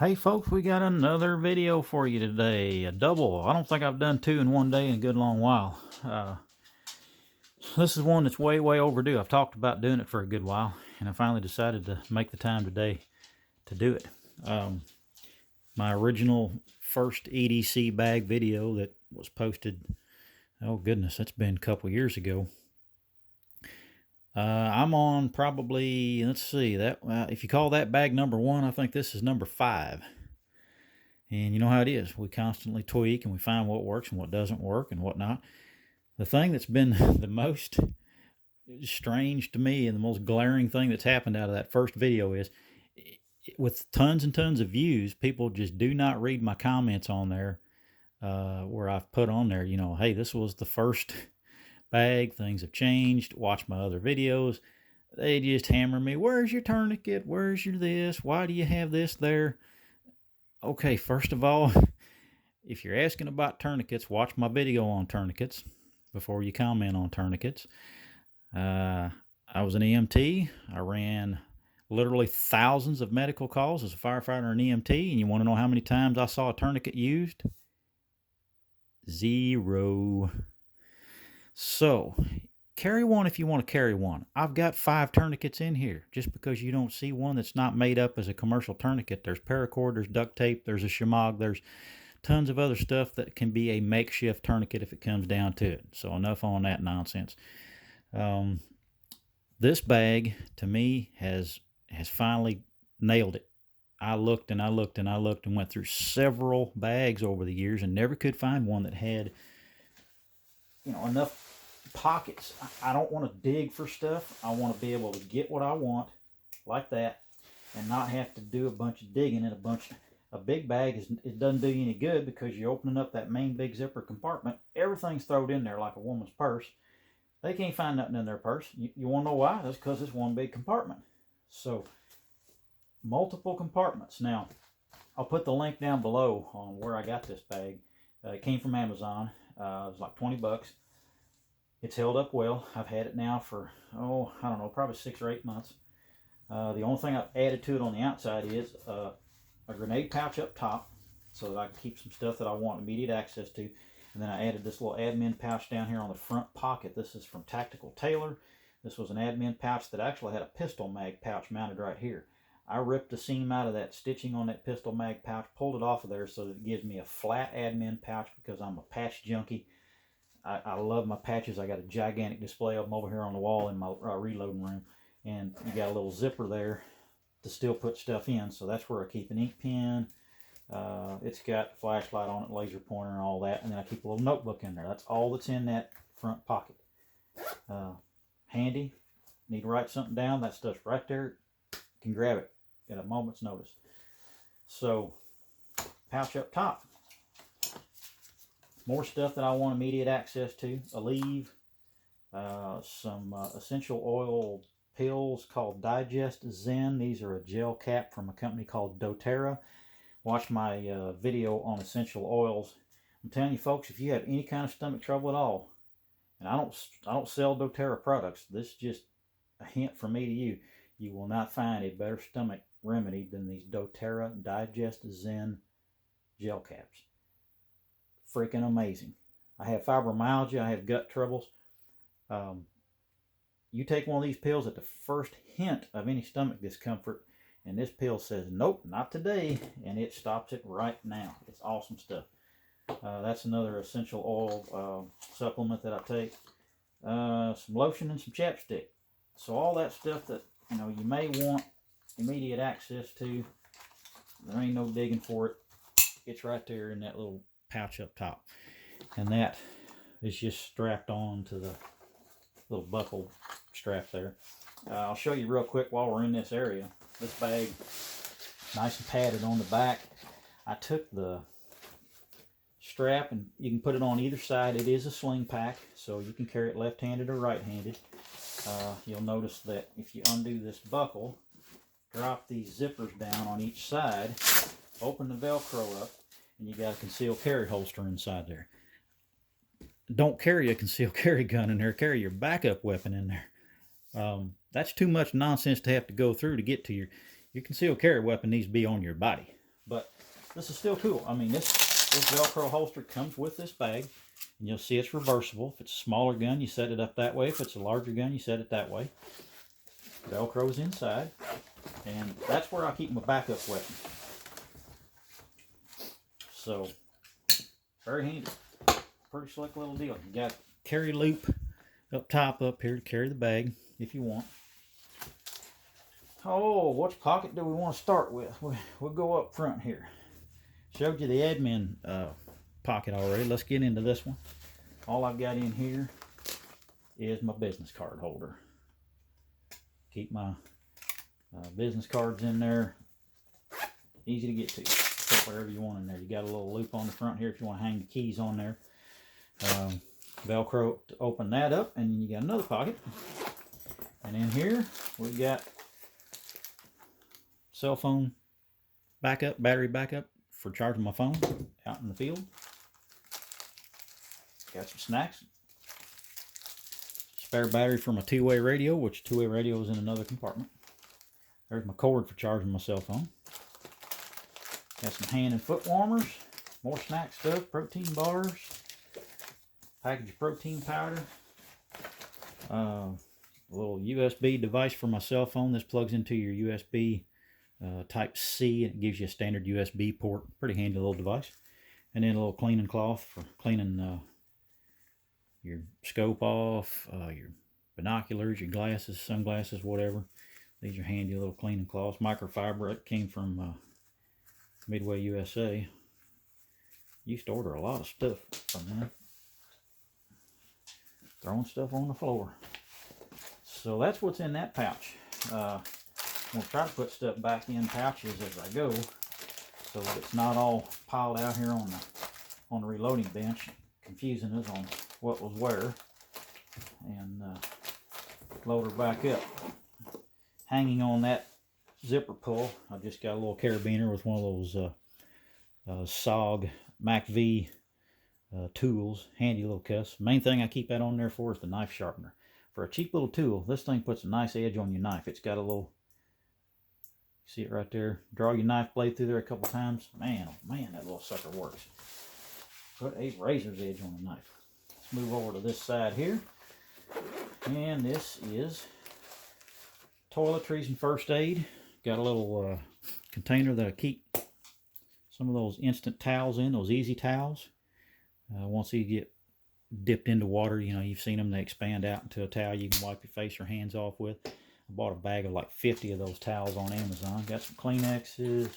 Hey folks, we got another video for you today. A double. I don't think I've done two in one day in a good long while. This is one that's way overdue. I've talked about doing it for a good while, and I finally decided to make the time today to do it. My original first EDC bag video that was posted, oh goodness, that's been a couple years ago. I'm on probably, let's see, that if you call that bag number 1, I think this is number 5. And you know how it is. We constantly tweak and we find what works and what doesn't work and whatnot. The thing that's been the most strange to me and the most glaring thing that's happened out of that first video is, with tons and tons of views, people just do not read my comments on there where I've put on there, you know, hey, this was the first bag, things have changed, watch my other videos. They just hammer me, where's your tourniquet, where's your this, why do you have this there? Okay, first of all, if you're asking about tourniquets, watch my video on tourniquets before you comment on tourniquets. I was an EMT. I ran literally thousands of medical calls as a firefighter and EMT, and you want to know how many times I saw a tourniquet used? 0. So, carry one if you want to carry one. I've got 5 tourniquets in here. Just because you don't see one that's not made up as a commercial tourniquet. There's paracord, there's duct tape, there's a shemagh, there's tons of other stuff that can be a makeshift tourniquet if it comes down to it. So enough on that nonsense. This bag, to me, has finally nailed it. I looked and I looked and I looked and went through several bags over the years and never could find one that had, you know, enough pockets. I don't want to dig for stuff. I want to be able to get what I want like that and not have to do a bunch of digging in a big bag. It doesn't do you any good because you're opening up that main big zipper compartment. Everything's thrown in there like a woman's purse. They can't find nothing in their purse. You want to know why? That's because it's one big compartment. So multiple compartments. Now I'll put the link down below on where I got this bag. It came from Amazon. It was like 20 bucks. It's held up well. I've had it now for, I don't know, probably 6 or 8 months. The only thing I've added to it on the outside is a grenade pouch up top so that I can keep some stuff that I want immediate access to. And then I added this little admin pouch down here on the front pocket. This is from Tactical Tailor. This was an admin pouch that actually had a pistol mag pouch mounted right here. I ripped the seam out of that stitching on that pistol mag pouch, pulled it off of there so that it gives me a flat admin pouch because I'm a patch junkie. I love my patches. I got a gigantic display of them over here on the wall in my reloading room. And you got a little zipper there to still put stuff in. So that's where I keep an ink pen. It's got a flashlight on it, laser pointer and all that. And then I keep a little notebook in there. That's all that's in that front pocket. Handy. Need to write something down. That stuff's right there. You can grab it at a moment's notice. So, pouch up top. More stuff that I want immediate access to. A leave, some essential oil pills called Digest Zen. These are a gel cap from a company called doTERRA. Watch my video on essential oils. I'm telling you folks, if you have any kind of stomach trouble at all, and I don't sell doTERRA products, this is just a hint from me to you. You will not find a better stomach remedy than these doTERRA Digest Zen gel caps. Freaking amazing. I have fibromyalgia. I have gut troubles. You take one of these pills at the first hint of any stomach discomfort, and this pill says, nope, not today, and it stops it right now. It's awesome stuff. That's another essential oil supplement that I take. Some lotion and some chapstick. So all that stuff that you may want immediate access to, there ain't no digging for it. It's right there in that little pouch up top, and that is just strapped on to the little buckle strap there. I'll show you real quick while we're in this area. This bag, nice and padded on the back. I took the strap, and you can put it on either side. It is a sling pack, so you can carry it left-handed or right-handed. You'll notice that if you undo this buckle, drop these zippers down on each side, open the Velcro up, and you got a concealed carry holster inside there. Don't carry a concealed carry gun in there. Carry your backup weapon in there. That's too much nonsense to have to go through to get to your concealed carry weapon. Needs to be on your body. But this is still cool. I mean, this Velcro holster comes with this bag. And you'll see it's reversible. If it's a smaller gun, you set it up that way. If it's a larger gun, you set it that way. Velcro's inside. And that's where I keep my backup weapon. So, very handy. Pretty slick little deal. You got carry loop up top up here to carry the bag if you want. Oh, which pocket do we want to start with? We'll go up front here. Showed you the admin pocket already. Let's get into this one. All I've got in here is my business card holder. Keep my business cards in there. Easy to get to. Put wherever you want in there. You got a little loop on the front here if you want to hang the keys on there. Velcro to open that up, and then you got another pocket. And in here we got cell phone backup, battery backup for charging my phone out in the field. Got some snacks. Spare battery for my two-way radio, which two-way radio is in another compartment. There's my cord for charging my cell phone. Got some hand and foot warmers. More snack stuff, protein bars. Package of protein powder. A little USB device for my cell phone. This plugs into your USB type C. It gives you a standard USB port. Pretty handy little device. And then a little cleaning cloth for cleaning your scope off, your binoculars, your glasses, sunglasses, whatever. These are handy little cleaning cloths. Microfiber. It came from Midway USA. Used to order a lot of stuff from them. Throwing stuff on the floor. So that's what's in that pouch. I'm going to try to put stuff back in pouches as I go, so that it's not all piled out here on the reloading bench, confusing us on what was where, and load her back up. Hanging on that zipper pull, I just got a little carabiner with one of those SOG Mac V tools. Handy little cuss. Main thing I keep that on there for is the knife sharpener. For a cheap little tool, this thing puts a nice edge on your knife. It's got a little, see it right there? Draw your knife blade through there a couple times. Man, oh man, that little sucker works. Put a razor's edge on a knife. Let's move over to this side here. And this is toiletries and first aid. Got a little container that I keep some of those instant towels in, those easy towels. Once you get dipped into water, you know, you've seen them, they expand out into a towel you can wipe your face or hands off with. I bought a bag of like 50 of those towels on Amazon. Got some Kleenexes.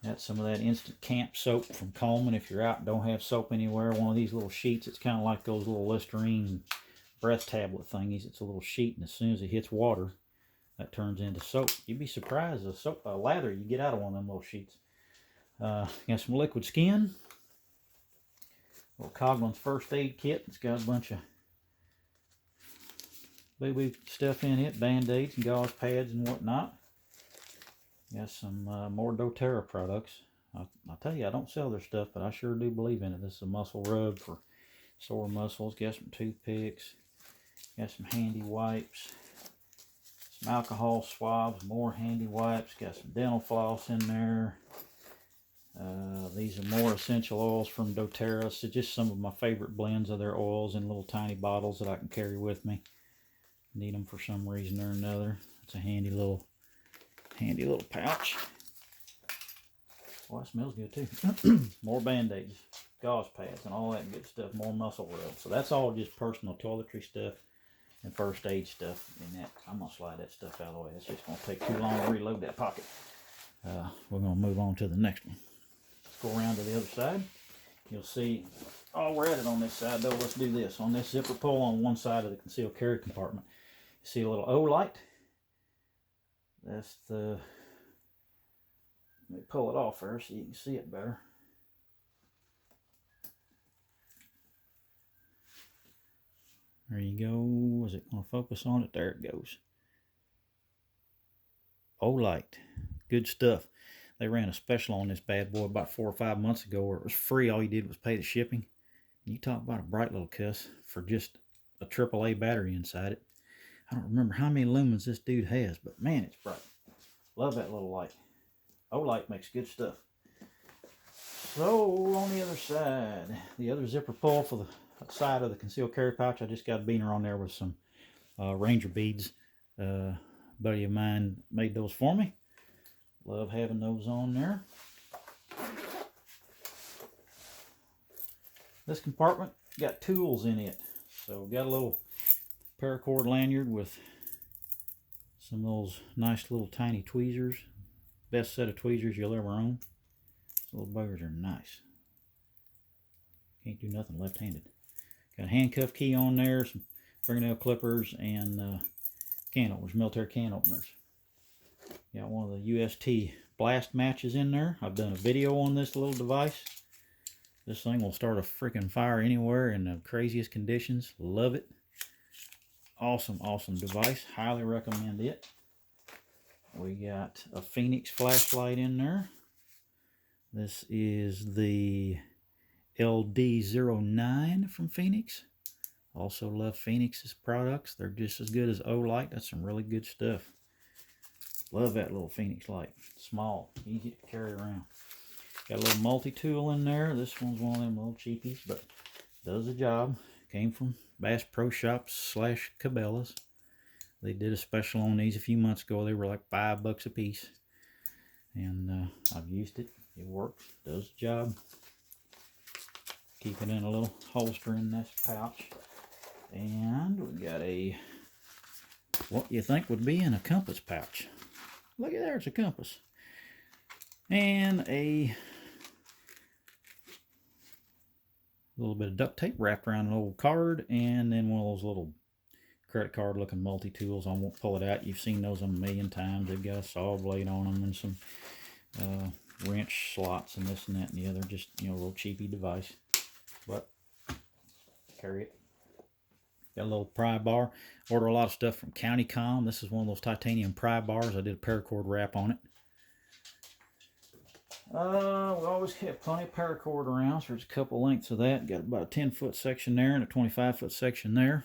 Got some of that instant camp soap from Coleman. If you're out and don't have soap anywhere, one of these little sheets, it's kind of like those little Listerine breath tablet thingies. It's a little sheet, and as soon as it hits water, that turns into soap. You'd be surprised the soap lather you get out of one of them little sheets. Got some liquid skin. Little Coglin's first aid kit. It's got a bunch of boo-boo stuff in it, band-aids and gauze pads and whatnot. Got some more doTERRA products. I'll tell you, I don't sell their stuff, but I sure do believe in it. This is a muscle rub for sore muscles. Got some toothpicks. Got some handy wipes. Some alcohol swabs, more handy wipes. Got some dental floss in there. These are more essential oils from doTERRA. So just some of my favorite blends of their oils in little tiny bottles that I can carry with me. Need them for some reason or another. It's a handy little pouch. Well, that smells good too. More band-aids, gauze pads, and all that good stuff. More muscle rub. So that's all just personal toiletry stuff and first aid stuff in that. I'm gonna slide that stuff out of the way. It's just gonna take too long to reload that pocket. We're gonna move on to the next one. Go around to the other side. You'll see, oh, we're at it on this side though. Let's do this. On this zipper pull on one side of the concealed carry compartment, you see a little O light. That's the, let me pull it off first so you can see it better. There you go. Is it going to focus on it? There it goes. O light. Good stuff. They ran a special on this bad boy about 4 or 5 months ago where it was free. All you did was pay the shipping. You talk about a bright little cuss for just a AAA battery inside it. I don't remember how many lumens this dude has, but man, it's bright. Love that little light. Olight makes good stuff. So on the other side, the other zipper pull for the side of the concealed carry pouch, I just got a beaner on there with some Ranger beads. Buddy of mine made those for me. Love having those on there. This compartment got tools in it. So got a little paracord lanyard with some of those nice little tiny tweezers. Best set of tweezers you'll ever own. These little buggers are nice. Can't do nothing left-handed. Got a handcuff key on there, some fingernail clippers, and can openers, military can openers. Got one of the UST blast matches in there. I've done a video on this little device. This thing will start a freaking fire anywhere in the craziest conditions. Love it. Awesome, awesome device. Highly recommend it. We got a Phoenix flashlight in there. This is the LD09 from Phoenix. Also love Phoenix's products. They're just as good as Olight. That's some really good stuff. Love that little Phoenix light. Small, easy to carry around. Got a little multi-tool in there. This one's one of them little cheapies, but does the job. Came from Bass Pro Shops / Cabela's. They did a special on these a few months ago. They were like $5 a piece. And I've used it. It works. Does the job. Keep it in a little holster in this pouch. And we got a, what you think would be in a compass pouch. Look at there, it's a compass. And a little bit of duct tape wrapped around an old card, and then one of those little credit card looking multi-tools. I won't pull it out. You've seen those a million times. They've got a saw blade on them and some wrench slots and this and that and the other. Just, you know, a little cheapy device, but carry it. Got a little pry bar. Order a lot of stuff from CountyCom. This is one of those titanium pry bars. I did a paracord wrap on it. We always kept plenty of paracord around, so there's a couple lengths of that. Got about a 10-foot section there and a 25-foot section there.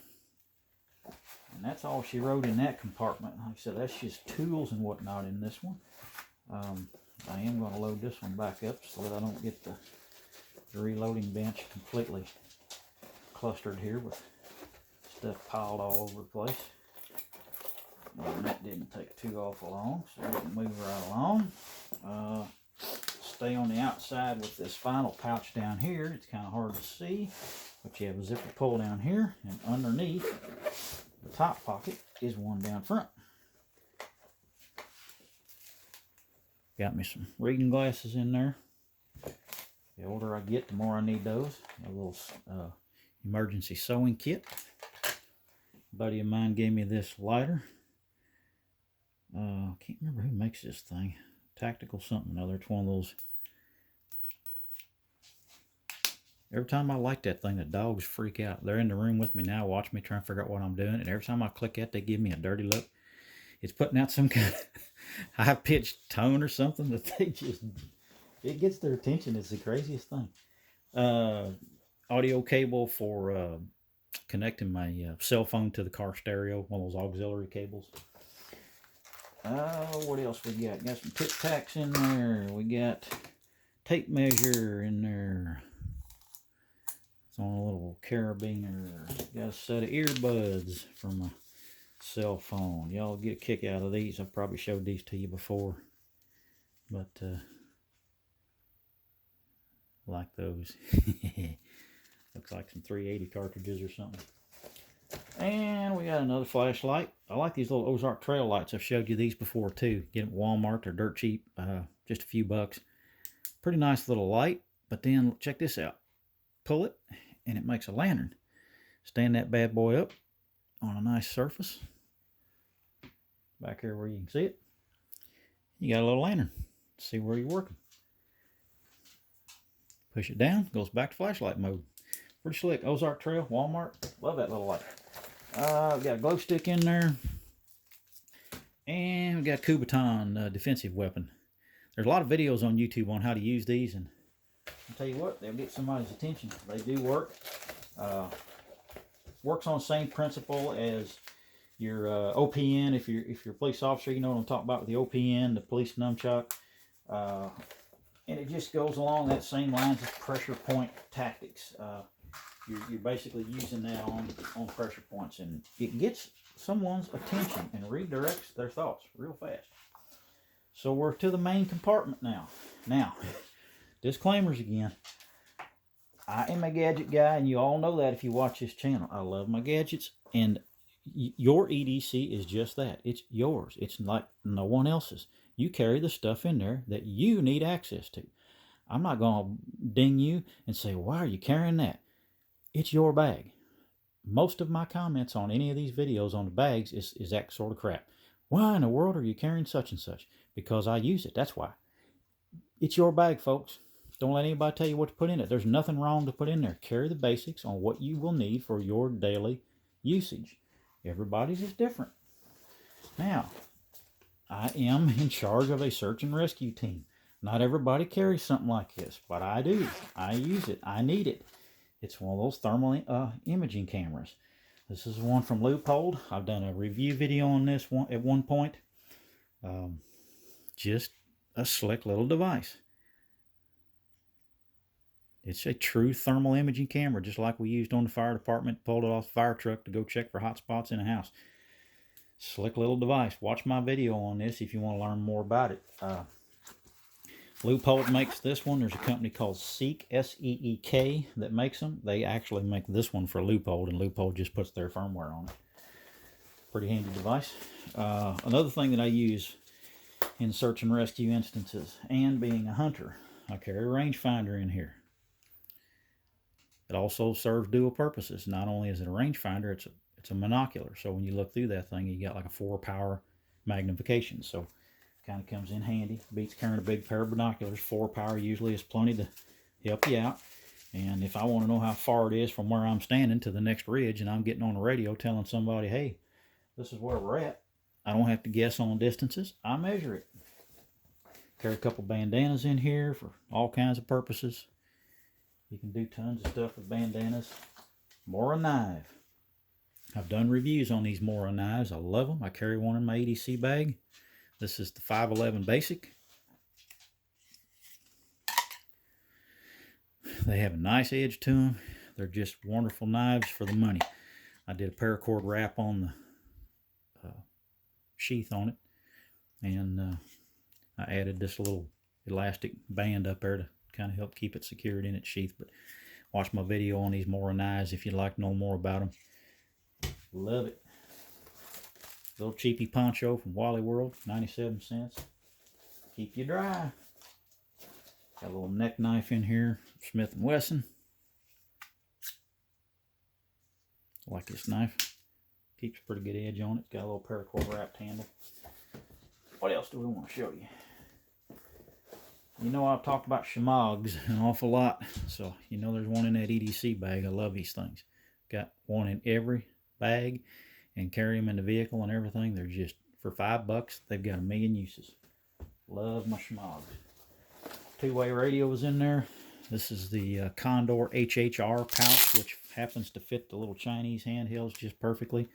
And that's all she wrote in that compartment. Like I said, that's just tools and whatnot in this one. I am going to load this one back up so that I don't get the reloading bench completely clustered here with stuff piled all over the place. And that didn't take too awful long, so we can move right along. Stay on the outside with this final pouch down here. It's kind of hard to see, but you have a zipper pull down here, and underneath the top pocket is one down front. Got me some reading glasses in there. The older I get, the more I need those. A little emergency sewing kit. A buddy of mine gave me this lighter. I can't remember who makes this thing. Tactical something or other. It's one of those. Every time I light that thing, the dogs freak out. They're in the room with me now, watch me try and figure out what I'm doing. And every time I click it, they give me a dirty look. It's putting out some kind of high-pitched tone or something that they just, it gets their attention. It's the craziest thing. Audio cable for connecting my cell phone to the car stereo, one of those auxiliary cables. What else we got? Got some Tic Tacs in there. We got tape measure in there. It's on a little carabiner. Got a set of earbuds for my cell phone. Y'all get a kick out of these. I've probably showed these to you before, but like those. Looks like some 380 cartridges or something. And we got another flashlight. I like these little Ozark trail lights. I've showed you these before too. Get them at Walmart. They're dirt cheap. Just a few bucks. Pretty nice little light. But then check this out. Pull it and it makes a lantern. Stand that bad boy up on a nice surface. Back here where you can see it. You got a little lantern. See where you're working. Push it down. Goes back to flashlight mode. Pretty slick. Ozark Trail, Walmart. Love that little light. We've got a glow stick in there. And we've got a Kubaton defensive weapon. There's a lot of videos on YouTube on how to use these. And I'll tell you what, they'll get somebody's attention. They do work. Works on the same principle as your OPN. If you're a police officer, you know what I'm talking about with the OPN, the police nunchuck. And it just goes along that same lines as pressure point tactics. You're basically using that on pressure points, and it gets someone's attention and redirects their thoughts real fast. So we're to the main compartment now. Now, disclaimers again. I am a gadget guy, and you all know that if you watch this channel. I love my gadgets, and your EDC is just that. It's yours. It's like no one else's. You carry the stuff in there that you need access to. I'm not going to ding you and say, why are you carrying that? It's your bag. Most of my comments on any of these videos on the bags is that sort of crap. Why in the world are you carrying such and such? Because I use it. That's why. It's your bag, folks. Don't let anybody tell you what to put in it. There's nothing wrong to put in there. Carry the basics on what you will need for your daily usage. Everybody's is different. Now, I am in charge of a search and rescue team. Not everybody carries something like this, but I do. I use it. I need it. It's one of those thermal imaging cameras. This is one from Leupold. I've done a review video on this one at one point. Just a slick little device. It's a true thermal imaging camera, just like we used on the fire department. Pulled it off the fire truck to go check for hot spots in a house. Slick little device. Watch my video on this if you want to learn more about it. Leupold makes this one. There's a company called Seek, S-E-E-K, that makes them. They actually make this one for Leupold, and Leupold just puts their firmware on it. Pretty handy device. Another thing that I use in search and rescue instances, and being a hunter, I carry a rangefinder in here. It also serves dual purposes. Not only is it a rangefinder, it's a monocular. So when you look through that thing, you got like a 4-power magnification. So kind of comes in handy. Beats carrying a big pair of binoculars. 4-power usually is plenty to help you out. And if I want to know how far it is from where I'm standing to the next ridge, and I'm getting on the radio telling somebody, hey, this is where we're at, I don't have to guess on distances. I measure it. Carry a couple bandanas in here for all kinds of purposes. You can do tons of stuff with bandanas. Mora knife. I've done reviews on these Mora knives. I love them. I carry one in my EDC bag. This is the 511 Basic. They have a nice edge to them. They're just wonderful knives for the money. I did a paracord wrap on the sheath on it. And I added this little elastic band up there to kind of help keep it secured in its sheath. But watch my video on these Mora knives if you'd like to know more about them. Love it. Little cheapy poncho from Wally World, 97 cents. Keep you dry. Got a little neck knife in here, Smith & Wesson. I like this knife. Keeps a pretty good edge on it. It's got a little paracord wrapped handle. What else do we want to show you? You know, I've talked about Sheepdogs an awful lot, so you know there's one in that EDC bag. I love these things. Got one in every bag and carry them in the vehicle and everything. They're just, for $5, they've got a million uses. Love my Sheepdogs. Two-way radios in there. This is the Condor Hhr Pouch, which happens to fit the little Chinese handhelds just perfectly.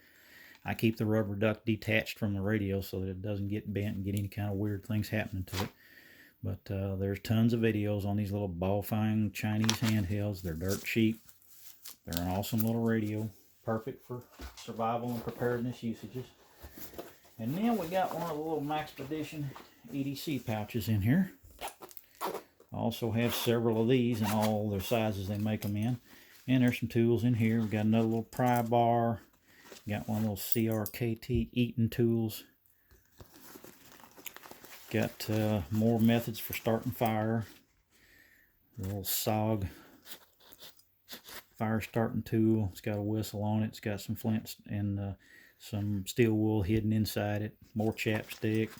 I keep the rubber duck detached from the radio so that it doesn't get bent and get any kind of weird things happening to it. But there's tons of videos on these little ball-fang Chinese handhelds. They're dirt cheap. They're an awesome little radio. Perfect for survival and preparedness usages. And then we got one of the little Maxpedition EDC pouches in here. I also have several of these in all their sizes they make them in. And there's some tools in here. We've got another little pry bar. Got one of those CRKT eating tools. Got more methods for starting fire. A little SOG fire starting tool. It's got a whistle on it. It's got some flints and some steel wool hidden inside it. More chapstick.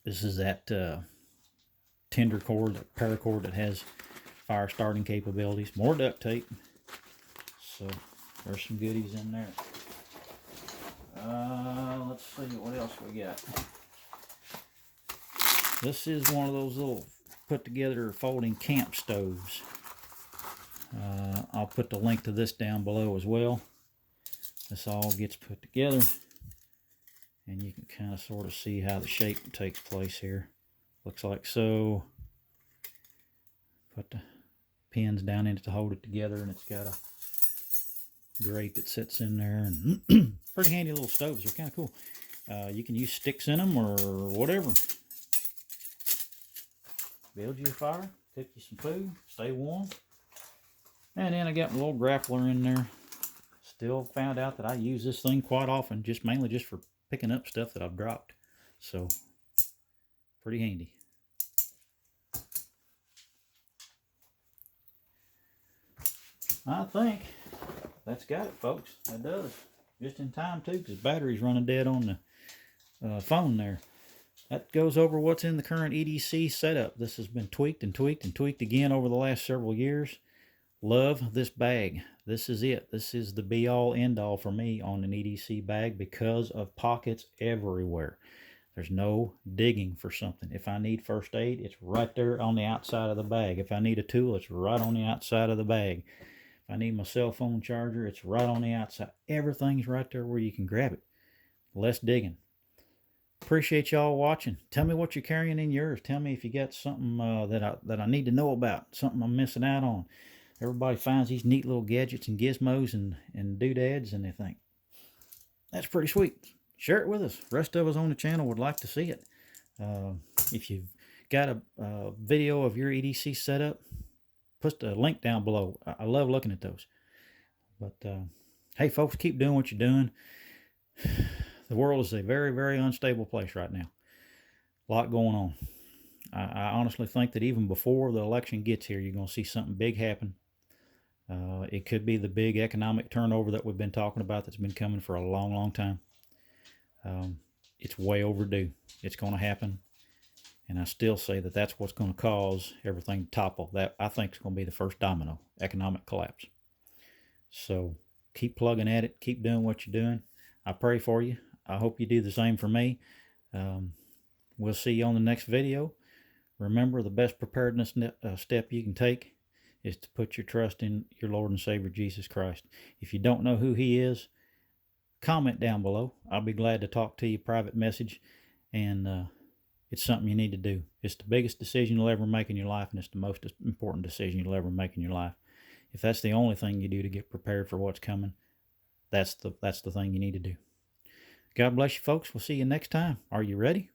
This is that tender cord, that paracord that has fire starting capabilities. More duct tape. So there's some goodies in there. Let's see what else we got. This is one of those little put together folding camp stoves. I'll put the link to this down below as well. This all gets put together and you can kind of sort of see how the shape takes place here. Looks like so. Put the pins down in it to hold it together, and it's got a grate that sits in there, and pretty handy little stoves. They're kind of cool. You can use sticks in them or whatever. Build you a fire, cook you some food, stay warm. And then I got my little grappler in there. Still found out that I use this thing quite often, mainly just for picking up stuff that I've dropped. So, pretty handy. I think that's got it, folks. That does. Just in time, too, because battery's running dead on the phone there. That goes over what's in the current EDC setup. This has been tweaked and tweaked and tweaked again over the last several years. Love this bag. This is it. This is the be-all, end-all for me on an EDC bag because of pockets everywhere. There's no digging for something. If I need first aid, it's right there on the outside of the bag. If I need a tool, it's right on the outside of the bag. If I need my cell phone charger, it's right on the outside. Everything's right there where you can grab it. Less digging. Appreciate y'all watching. Tell me what you're carrying in yours. Tell me if you got something that I need to know about, something I'm missing out on. Everybody finds these neat little gadgets and gizmos and doodads, and they think, that's pretty sweet. Share it with us. The rest of us on the channel would like to see it. If you've got a video of your EDC setup, put the link down below. I love looking at those. But hey, folks, keep doing what you're doing. The world is a very, very unstable place right now. A lot going on. I honestly think that even before the election gets here, you're going to see something big happen. It could be the big economic turnover that we've been talking about that's been coming for a long, long time. It's way overdue. It's going to happen. And I still say that that's what's going to cause everything to topple. That, I think, is going to be the first domino, economic collapse. So keep plugging at it. Keep doing what you're doing. I pray for you. I hope you do the same for me. We'll see you on the next video. Remember, the best preparedness step you can take is to put your trust in your Lord and Savior, Jesus Christ. If you don't know who He is, comment down below. I'll be glad to talk to you, private message. And it's something you need to do. It's the biggest decision you'll ever make in your life, and it's the most important decision you'll ever make in your life. If that's the only thing you do to get prepared for what's coming, that's the thing you need to do. God bless you, folks. We'll see you next time. Are you ready?